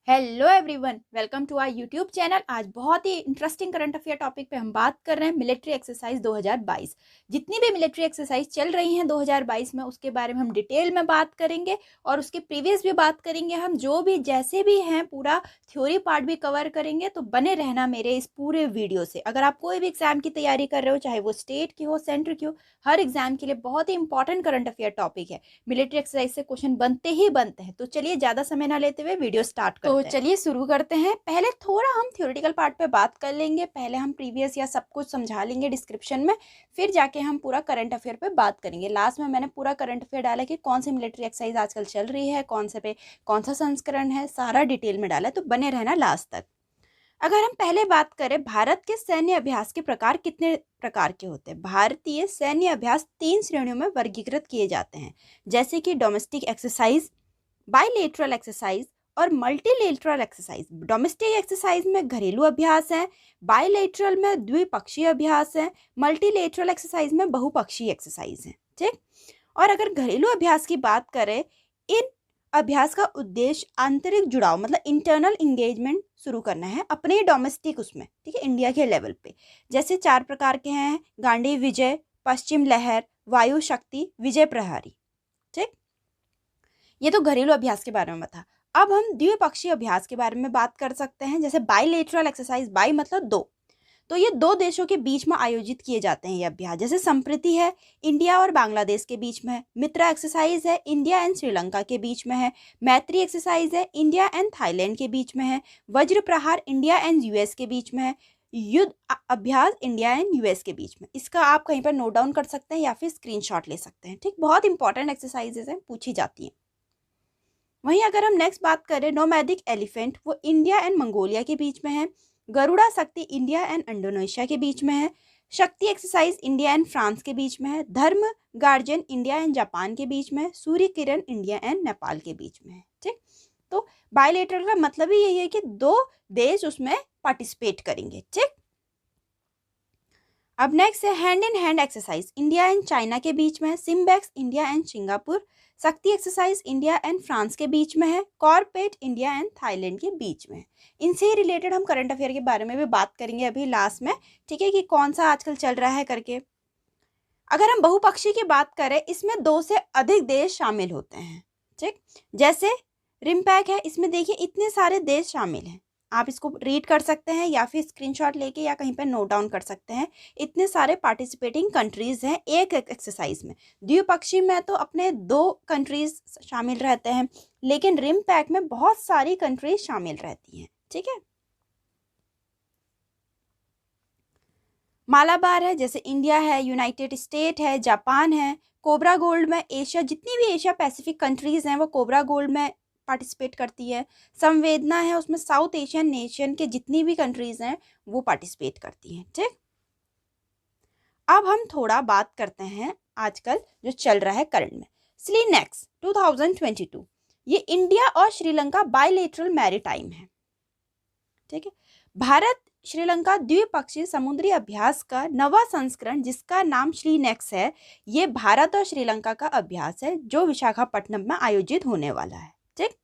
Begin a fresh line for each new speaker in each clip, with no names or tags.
Hello everyone, welcome to our YouTube channel. आज बहुत ही इंटरेस्टिंग करंट अफेयर टॉपिक पे हम बात कर रहे हैं मिलिट्री एक्सरसाइज 2022। जितनी भी मिलिट्री एक्सरसाइज चल रही हैं 2022 में, उसके बारे में हम डिटेल में बात करेंगे और उसके प्रीवियस भी बात करेंगे। हम जो भी जैसे भी हैं पूरा थ्योरी पार्ट भी कवर करेंगे, तो बने रहना मेरे इस पूरे वीडियो से। अगर आप कोई भी एग्जाम की तैयारी कर रहे हो, चाहे वो स्टेट की हो, सेंटर की हो, हर एग्जाम के लिए बहुत ही इंपॉर्टेंट करंट अफेयर टॉपिक है। मिलिट्री एक्सरसाइज से क्वेश्चन बनते ही बनते हैं। तो चलिए ज़्यादा समय ना लेते हुए वीडियो स्टार्ट करते हैं। तो चलिए शुरू करते हैं। पहले थोड़ा हम थ्योरेटिकल पार्ट पे बात कर लेंगे। पहले हम प्रीवियस या सब कुछ समझा लेंगे डिस्क्रिप्शन में, फिर जाके हम पूरा करंट अफेयर पे बात करेंगे। लास्ट में मैंने पूरा करंट अफेयर डाला कि कौन सी मिलिट्री एक्सरसाइज आजकल चल रही है, कौन से पे कौन सा संस्करण है, सारा डिटेल में डाला है। तो बने रहना लास्ट तक। अगर हम पहले बात करें, भारत के सैन्य अभ्यास के प्रकार कितने प्रकार के होते हैं। भारतीय सैन्य अभ्यास 3 श्रेणियों में वर्गीकृत किए जाते हैं, जैसे कि डोमेस्टिक एक्सरसाइज, बाइलेटरल एक्सरसाइज और मल्टीलेटरल एक्सरसाइज। डोमेस्टिक एक्सरसाइज में घरेलू अभ्यास है, बाइलेटरल में द्विपक्षीय अभ्यास है, मल्टीलेटरल एक्सरसाइज में बहुपक्षीय एक्सरसाइज है। ठीक। और अगर घरेलू अभ्यास की बात करें, इन अभ्यास का उद्देश्य आंतरिक जुड़ाव मतलब इंटरनल इंगेजमेंट शुरू करना है अपने डोमेस्टिक उसमें, ठीक है, इंडिया के लेवल पे। जैसे 4 प्रकार के हैं: गांडी विजय, पश्चिम लहर, वायु शक्ति, विजय प्रहारी। ठीक। ये तो घरेलू अभ्यास के बारे में था। अब हम द्विपक्षीय अभ्यास के बारे में बात कर सकते हैं। जैसे बाइलेटरल एक्सरसाइज, बाई मतलब 2, तो ये 2 देशों के बीच में आयोजित किए जाते हैं ये अभ्यास। जैसे संप्रीति है, इंडिया और बांग्लादेश के बीच में है। मित्रा एक्सरसाइज है, इंडिया एंड श्रीलंका के बीच में है। मैत्री एक्सरसाइज है, इंडिया एंड थाईलैंड के बीच में है। वज्र प्रहार इंडिया एंड यूएस के बीच में है। युद्ध अभ्यास इंडिया एंड यूएस के बीच में। इसका आप कहीं पर नोट डाउन कर सकते हैं या फिर स्क्रीनशॉट ले सकते हैं। ठीक, बहुत इंपॉर्टेंट एक्सरसाइजेज हैं, पूछी जाती हैं। वहीं अगर हम नेक्स्ट बात करें, नोमैडिक एलिफेंट, वो इंडिया एंड मंगोलिया के बीच में है। गरुड़ा शक्ति इंडिया एंड इंडोनेशिया के बीच में है। शक्ति एक्सरसाइज इंडिया एंड फ्रांस के बीच में है। धर्म गार्जियन इंडिया एंड जापान के बीच में है। सूर्य किरण इंडिया एंड नेपाल के बीच में है। ठीक, तो बायलेटरल का मतलब ही यही है कि 2 देश उसमें पार्टिसिपेट करेंगे। ठीक। अब नेक्स्ट है hand in hand exercise, India and China के बीच में है। SIMBEX India and Singapore. शक्ति एक्सरसाइज इंडिया एंड फ्रांस के बीच में है। कॉर्पेट इंडिया एंड थाईलैंड के बीच में है। इनसे रिलेटेड हम करंट अफेयर के बारे में भी बात करेंगे अभी लास्ट में, ठीक है, कि कौन सा आजकल चल रहा है करके। अगर हम बहुपक्षी की बात करें, इसमें 2 से अधिक देश शामिल होते हैं। ठीक, जैसे रिम्पैक है, इसमें देखिए इतने सारे देश शामिल हैं। आप इसको रीड कर सकते हैं या फिर स्क्रीनशॉट लेके या कहीं पर नोट डाउन कर सकते हैं। इतने सारे पार्टिसिपेटिंग कंट्रीज हैं एक एक्सरसाइज में। द्विपक्षीय में तो अपने 2 कंट्रीज शामिल रहते हैं, लेकिन रिम पैक में बहुत सारी कंट्रीज शामिल रहती हैं। ठीक है। मालाबार है, जैसे इंडिया है, यूनाइटेड स्टेट है, जापान है। कोबरा गोल्ड में एशिया, जितनी भी एशिया पैसिफिक कंट्रीज हैं वो कोबरा गोल्ड में पार्टिसिपेट करती है। संवेदना है, उसमें साउथ एशियन नेशन के जितनी भी कंट्रीज हैं वो पार्टिसिपेट करती हैं। ठीक। अब हम थोड़ा बात करते हैं आजकल जो चल रहा है करंट में। स्लीनेक्स 2022, ये इंडिया और श्रीलंका बायलेटरल मैरीटाइम है। ठीक है। भारत श्रीलंका द्विपक्षीय समुद्री अभ्यास का नवा संस्करण, जिसका नाम श्रीनेक्स है, ये भारत और श्रीलंका का अभ्यास है जो विशाखापट्टनम में आयोजित होने वाला है। ठीक।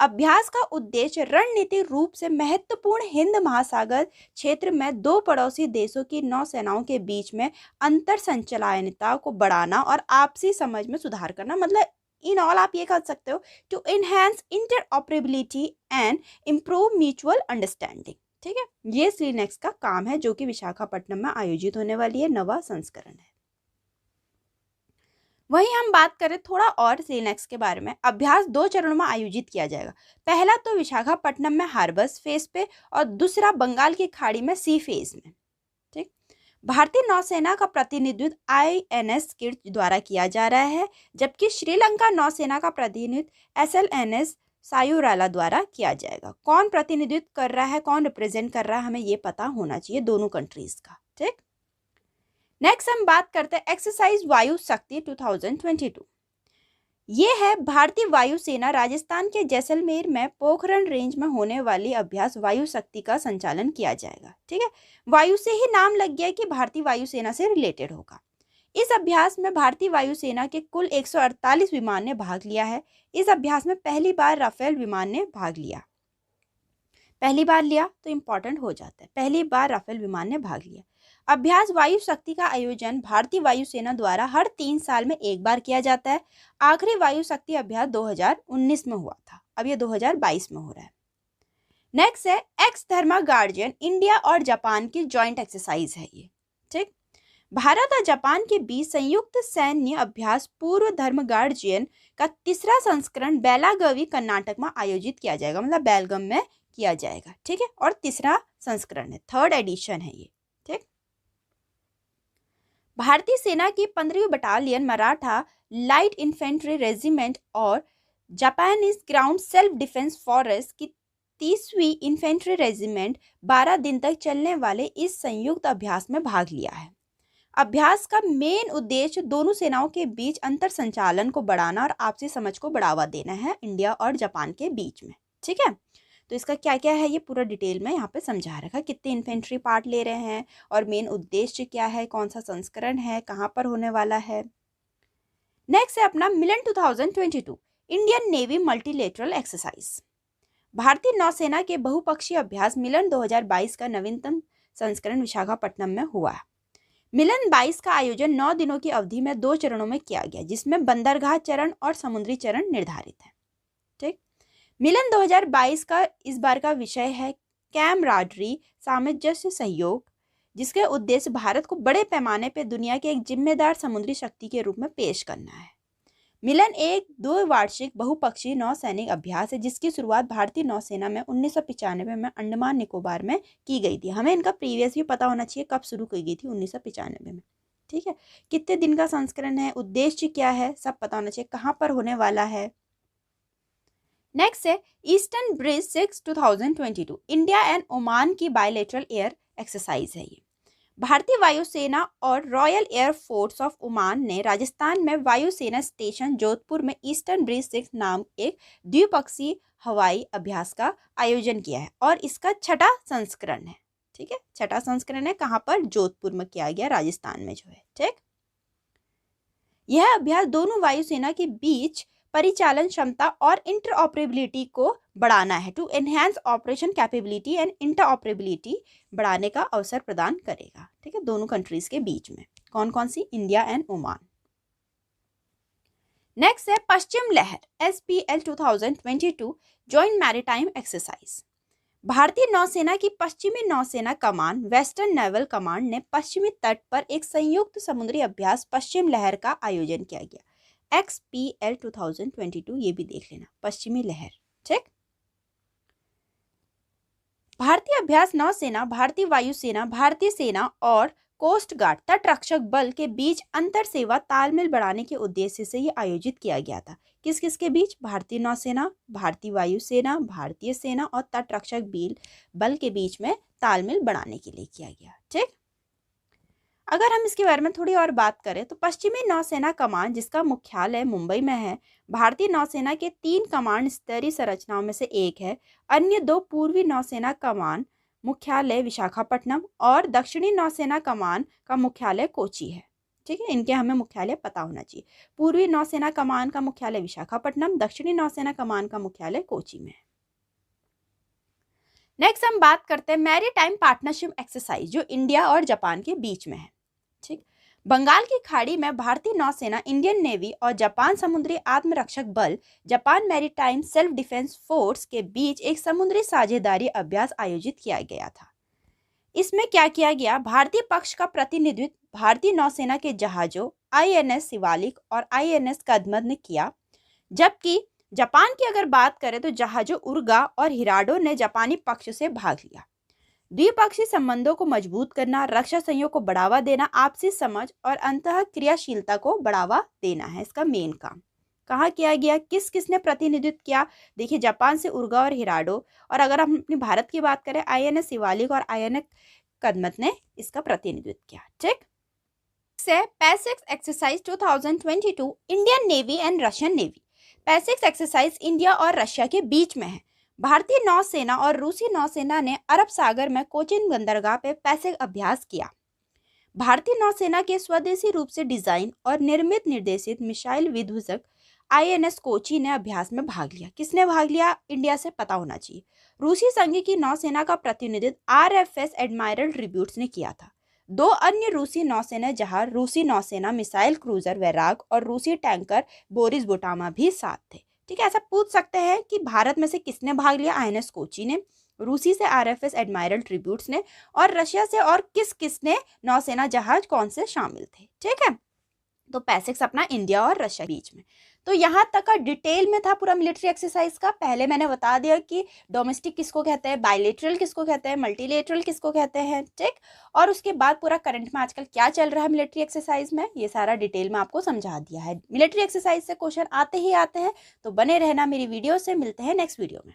अभ्यास का उद्देश्य रणनीतिक रूप से महत्वपूर्ण हिंद महासागर क्षेत्र में 2 पड़ोसी देशों की नौसेनाओं के बीच में अंतर संचालनीयता को बढ़ाना और आपसी समझ में सुधार करना। मतलब इन ऑल आप ये कह सकते हो, to enhance interoperability and improve mutual understanding. ठीक है, ये स्लीनेक्स का काम है जो कि विशाखापट्टनम में आयोजित होने वाली है, नवा संस्करण है। वहीं हम बात करें थोड़ा और स्लीनेक्स के बारे में। अभ्यास 2 चरणों में आयोजित किया जाएगा। पहला तो विशाखापट्टनम में हार्बर्स फेज पे और दूसरा बंगाल की खाड़ी में सी फेज में। ठीक। भारतीय नौसेना का प्रतिनिधित्व INS किर्च द्वारा किया जा रहा है, जबकि श्रीलंका नौसेना का प्रतिनिधित्व SLNS सायुराला द्वारा किया जाएगा। कौन प्रतिनिधित्व कर रहा है, कौन रिप्रेजेंट कर रहा है, हमें ये पता होना चाहिए दोनों कंट्रीज का। ठीक। नेक्स्ट हम बात करते हैं एक्सरसाइज वायु शक्ति 2022। ये है भारतीय वायुसेना राजस्थान के जैसलमेर में पोखरण रेंज में होने वाली अभ्यास वायु शक्ति का संचालन किया जाएगा। ठीक है, वायु से ही नाम लग गया कि भारतीय वायुसेना से रिलेटेड होगा। इस अभ्यास में भारतीय वायुसेना के कुल 148 विमान ने भाग लिया है। इस अभ्यास में पहली बार राफेल विमान ने भाग लिया। पहली बार लिया तो इंपॉर्टेंट हो जाता है, पहली बार राफेल विमान ने भाग लिया। अभ्यास वायु शक्ति का आयोजन भारतीय वायुसेना द्वारा हर 3 साल में एक बार किया जाता है। आखिरी वायु शक्ति अभ्यास 2019 में हुआ था, अब ये 2022 में हो रहा है। नेक्स्ट है एक्स धर्मा गार्जियन, इंडिया और जापान की जॉइंट एक्सरसाइज है ये, ठीक। भारत और जापान के बीच संयुक्त सैन्य अभ्यास पूर्व धर्म गार्जियन का तीसरा संस्करण बेलागवी कर्नाटक में आयोजित किया जाएगा, मतलब बेलगम में किया जाएगा, ठीक है। और तीसरा संस्करण है, 3rd एडिशन है ये, ठीक। भारतीय सेना की 15वीं battalion Maratha light infantry regiment और Japanese ground self defence force की 30वीं इन्फेंट्री रेजिमेंट 12 दिन तक चलने वाले इस संयुक्त अभ्यास में भाग लिया है। अभ्यास का मेन उद्देश्य दोनों सेनाओं के बीच अंतर संचालन को बढ़ाना और आपसी समझ को बढ़ावा देना है इंडिया और जापान के बीच में, ठीक है। तो इसका क्या क्या है ये पूरा डिटेल में यहाँ पे समझा रखा, कितने इन्फेंट्री पार्ट ले रहे हैं और मेन उद्देश्य क्या है, कौन सा संस्करण है, कहाँ पर होने वाला है। नेक्स्ट है अपना मिलन 2022 इंडियन नेवी मल्टीलेटरल एक्सरसाइज। भारतीय नौसेना के बहुपक्षीय अभ्यास मिलन 2022 का नवीनतम संस्करण विशाखापट्टनम में हुआ। मिलन 22 का आयोजन 9 दिनों की अवधि में 2 चरणों में किया गया, जिसमें बंदरगाह चरण और समुद्री चरण निर्धारित है, ठीक। मिलन 2022 का इस बार का विषय है कैमराडरी, सामंजस्य सहयोग, जिसके उद्देश्य भारत को बड़े पैमाने पर दुनिया के एक जिम्मेदार समुद्री शक्ति के रूप में पेश करना है। मिलन एक 2 वार्षिक बहुपक्षीय नौसैनिक अभ्यास है, जिसकी शुरुआत भारतीय नौसेना में 1995 में अंडमान निकोबार में की गई थी। हमें इनका प्रीवियस भी पता होना चाहिए, कब शुरू की गई थी, 1995 में, ठीक है। कितने दिन का संस्करण है, उद्देश्य क्या है, सब पता होना चाहिए, कहाँ पर होने वाला है। नेक्स्ट है eastern bridge 6 2022 India and Oman की बायलैटरल एयर एक्सरसाइज है ये। भारतीय वायुसेना और royal air force of Oman ने राजस्थान में वायुसेना स्टेशन जोधपुर में ईस्टर्न ब्रिज 6 नाम एक द्विपक्षीय हवाई अभ्यास का आयोजन किया है और इसका 6ठा संस्करण है, ठीक है। 6ठा संस्करण है, कहाँ पर, जोधपुर में किया गया, राजस्थान में जो है, ठीक। यह अभ्यास दोनों वायुसेना के बीच परिचालन क्षमता और इंटरऑपरेबिलिटी को बढ़ाना है, to enhance operation capability and interoperability बढ़ाने का अवसर प्रदान करेगा, ठीक है, दोनों कंट्रीज के बीच में। कौन कौन सी, इंडिया एंड ओमान। नेक्स्ट है पश्चिम लहर SPL 2022 जॉइंट मैरीटाइम एक्सरसाइज। भारतीय नौसेना की पश्चिमी नौसेना कमान वेस्टर्न नेवल कमांड ने पश्चिमी तट पर एक संयुक्त समुद्री अभ्यास पश्चिम लहर का आयोजन किया गया, XPL 2022, ये भी देख लेना, पश्चिमी लहर, ठीक। भारतीय अभ्यास नौसेना, भारतीय वायुसेना, भारतीय सेना और कोस्ट गार्ड तटरक्षक बल के बीच अंतर सेवा तालमेल बढ़ाने के उद्देश्य से ये आयोजित किया गया था। किस किस के बीच, भारतीय नौसेना, भारतीय वायुसेना, भारतीय सेना और तटरक्षक बल के बीच में तालमेल बढ़ाने के लिए किया गया, ठीक। अगर हम इसके बारे में थोड़ी और बात करें तो पश्चिमी नौसेना कमान, जिसका मुख्यालय मुंबई में है, भारतीय नौसेना के 3 कमांड स्तरीय संरचनाओं में से एक है। अन्य 2 पूर्वी नौसेना कमान मुख्यालय विशाखापट्टनम और दक्षिणी नौसेना कमान का मुख्यालय कोची है, ठीक है। इनके हमें मुख्यालय पता होना चाहिए। पूर्वी नौसेना कमान का मुख्यालय विशाखापट्टनम, दक्षिणी नौसेना कमान का मुख्यालय कोची में है। नेक्स्ट हम बात करते हैं मैरीटाइम पार्टनरशिप एक्सरसाइज, जो इंडिया और जापान के बीच में है, ठीक। बंगाल की खाड़ी में भारतीय नौसेना, इंडियन नेवी और जापान समुद्री आत्मरक्षक बल Japan maritime self defence force के बीच एक समुद्री साझेदारी अभ्यास आयोजित किया गया था। इसमें क्या किया गया, भारतीय पक्ष का प्रतिनिधित्व भारतीय नौसेना के जहाजों INS शिवालिक और INS कदमत ने किया, जबकि जापान की अगर बात करें तो जहाजों उर्गा और हिराडो ने जापानी पक्ष से भाग लिया। द्विपक्षीय संबंधों को मजबूत करना, रक्षा सहयोग को बढ़ावा देना, आपसी समझ और अंतः क्रियाशीलता को बढ़ावा देना है इसका मेन काम। कहाँ किया गया, किस किसने प्रतिनिधित्व किया, देखिए जापान से उर्गा और हिराडो, और अगर हम अपने भारत की बात करें INS शिवालिक और INS कदमत ने इसका प्रतिनिधित्व किया, ठीक। Pacific exercise 2022 Indian navy and Russian navy. Pacific exercise India और रशिया के बीच में है। भारतीय नौसेना और रूसी नौसेना ने अरब सागर में कोचिन बंदरगाह पे पैसिफिक अभ्यास किया। भारतीय नौसेना के स्वदेशी रूप से डिजाइन और निर्मित निर्देशित मिसाइल विध्वंसक INS कोची ने अभ्यास में भाग लिया। किसने भाग लिया? इंडिया से पता होना चाहिए। रूसी संघ की नौसेना का प्रतिनिधित्व RFS एडमायरल ट्रिब्यूट्स ने किया था। 2 अन्य रूसी नौसेना जहाज, रूसी नौसेना मिसाइल क्रूजर वैराग और रूसी टैंकर बोरिस बुटामा भी साथ थे। ठीक है, ऐसा पूछ सकते हैं कि भारत में से किसने भाग लिया? INS कोची ने, रूसी से RFS एडमायरल ट्रिब्यूट्स ने, और रशिया से और किस किसने नौसेना जहाज कौन से शामिल थे। ठीक है, तो पैसिक्स अपना इंडिया और रशिया बीच में। तो यहाँ तक का डिटेल में था पूरा मिलिट्री एक्सरसाइज का। पहले मैंने बता दिया कि डोमेस्टिक किसको कहते हैं, बायलेटरल किसको कहते हैं, मल्टीलेटरल किसको कहते हैं। ठीक, और उसके बाद पूरा करंट में आजकल क्या चल रहा है मिलिट्री एक्सरसाइज में, ये सारा डिटेल में आपको समझा दिया है। मिलिट्री एक्सरसाइज से क्वेश्चन आते ही आते हैं, तो बने रहना मेरी वीडियो से। मिलते हैं नेक्स्ट वीडियो में।